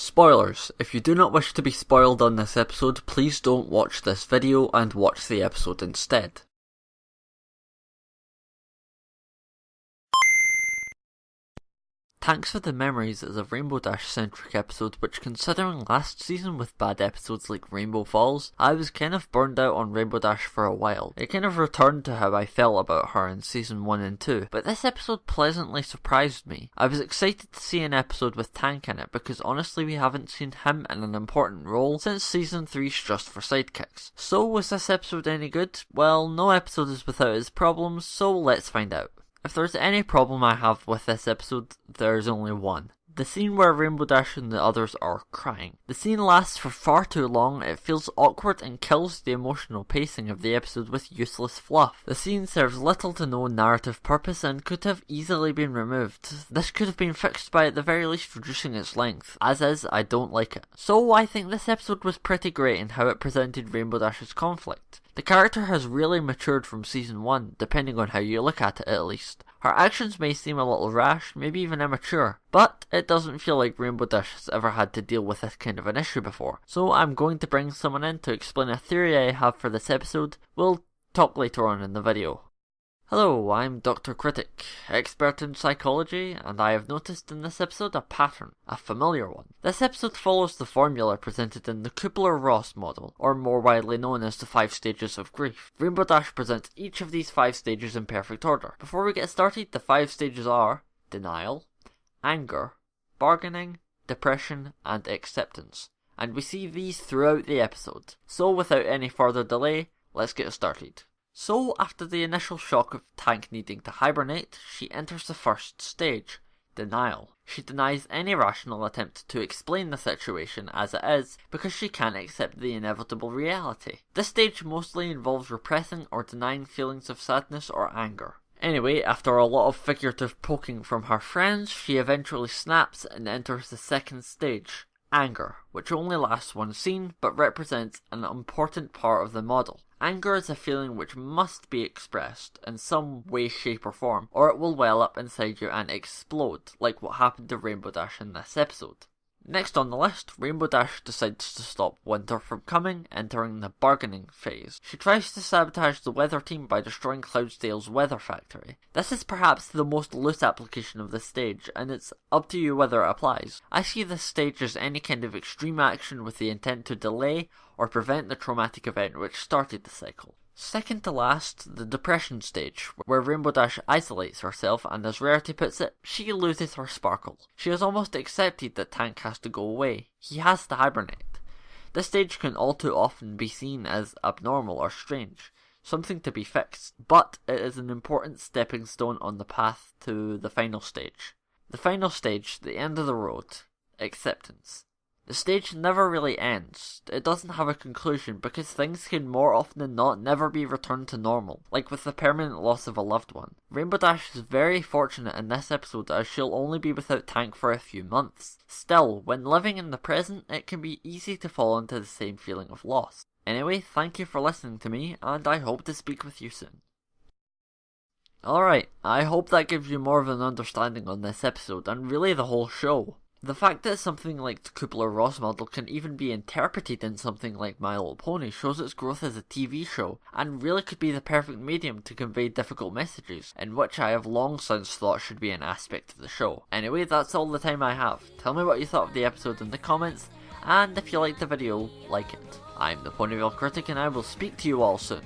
Spoilers. If you do not wish to be spoiled on this episode, please don't watch this video and watch the episode instead. Thanks for the Memories is a Rainbow Dash centric episode which, considering last season with bad episodes like Rainbow Falls, I was kind of burned out on Rainbow Dash for a while. It kind of returned to how I felt about her in season 1 and 2, but this episode pleasantly surprised me. I was excited to see an episode with Tank in it because honestly we haven't seen him in an important role since season 3's Just for Sidekicks. So was this episode any good? Well, no episode is without its problems, so let's find out. If there's any problem I have with this episode, there's only one. The scene where Rainbow Dash and the others are crying. The scene lasts for far too long, it feels awkward and kills the emotional pacing of the episode with useless fluff. The scene serves little to no narrative purpose and could have easily been removed. This could have been fixed by at the very least reducing its length. As is, I don't like it. So I think this episode was pretty great in how it presented Rainbow Dash's conflict. The character has really matured from season 1, depending on how you look at it at least. Her actions may seem a little rash, maybe even immature, but it doesn't feel like Rainbow Dash has ever had to deal with this kind of an issue before. So I'm going to bring someone in to explain a theory I have for this episode. We'll talk later on in the video. Hello, I'm Dr. Critic, expert in psychology, and I have noticed in this episode a pattern, a familiar one. This episode follows the formula presented in the Kubler-Ross model, or more widely known as the 5 stages of grief. Rainbow Dash presents each of these 5 stages in perfect order. Before we get started, the 5 stages are denial, anger, bargaining, depression, and acceptance. And we see these throughout the episode. So without any further delay, let's get started. So, after the initial shock of Tank needing to hibernate, she enters the first stage, denial. She denies any rational attempt to explain the situation as it is because she can't accept the inevitable reality. This stage mostly involves repressing or denying feelings of sadness or anger. Anyway, after a lot of figurative poking from her friends, she eventually snaps and enters the second stage, anger, which only lasts one scene but represents an important part of the model. Anger is a feeling which must be expressed in some way, shape or form, or it will well up inside you and explode, like what happened to Rainbow Dash in this episode. Next on the list, Rainbow Dash decides to stop winter from coming, entering the bargaining phase. She tries to sabotage the weather team by destroying Cloudsdale's weather factory. This is perhaps the most loose application of this stage, and it's up to you whether it applies. I see this stage as any kind of extreme action with the intent to delay or prevent the traumatic event which started the cycle. Second to last, the depression stage, where Rainbow Dash isolates herself and, as Rarity puts it, she loses her sparkle. She has almost accepted that Tank has to go away. He has to hibernate. This stage can all too often be seen as abnormal or strange, something to be fixed, but it is an important stepping stone on the path to the final stage. The final stage, the end of the road, acceptance. The stage never really ends. It doesn't have a conclusion because things can more often than not never be returned to normal, like with the permanent loss of a loved one. Rainbow Dash is very fortunate in this episode as she'll only be without Tank for a few months. Still, when living in the present, it can be easy to fall into the same feeling of loss. Anyway, thank you for listening to me, and I hope to speak with you soon. Alright, I hope that gives you more of an understanding on this episode, and really the whole show. The fact that something like the Kubler-Ross model can even be interpreted in something like My Little Pony shows its growth as a TV show, and really could be the perfect medium to convey difficult messages, in which I have long since thought should be an aspect of the show. Anyway, that's all the time I have. Tell me what you thought of the episode in the comments, and if you liked the video, like it. I'm the Ponyville Critic, and I will speak to you all soon.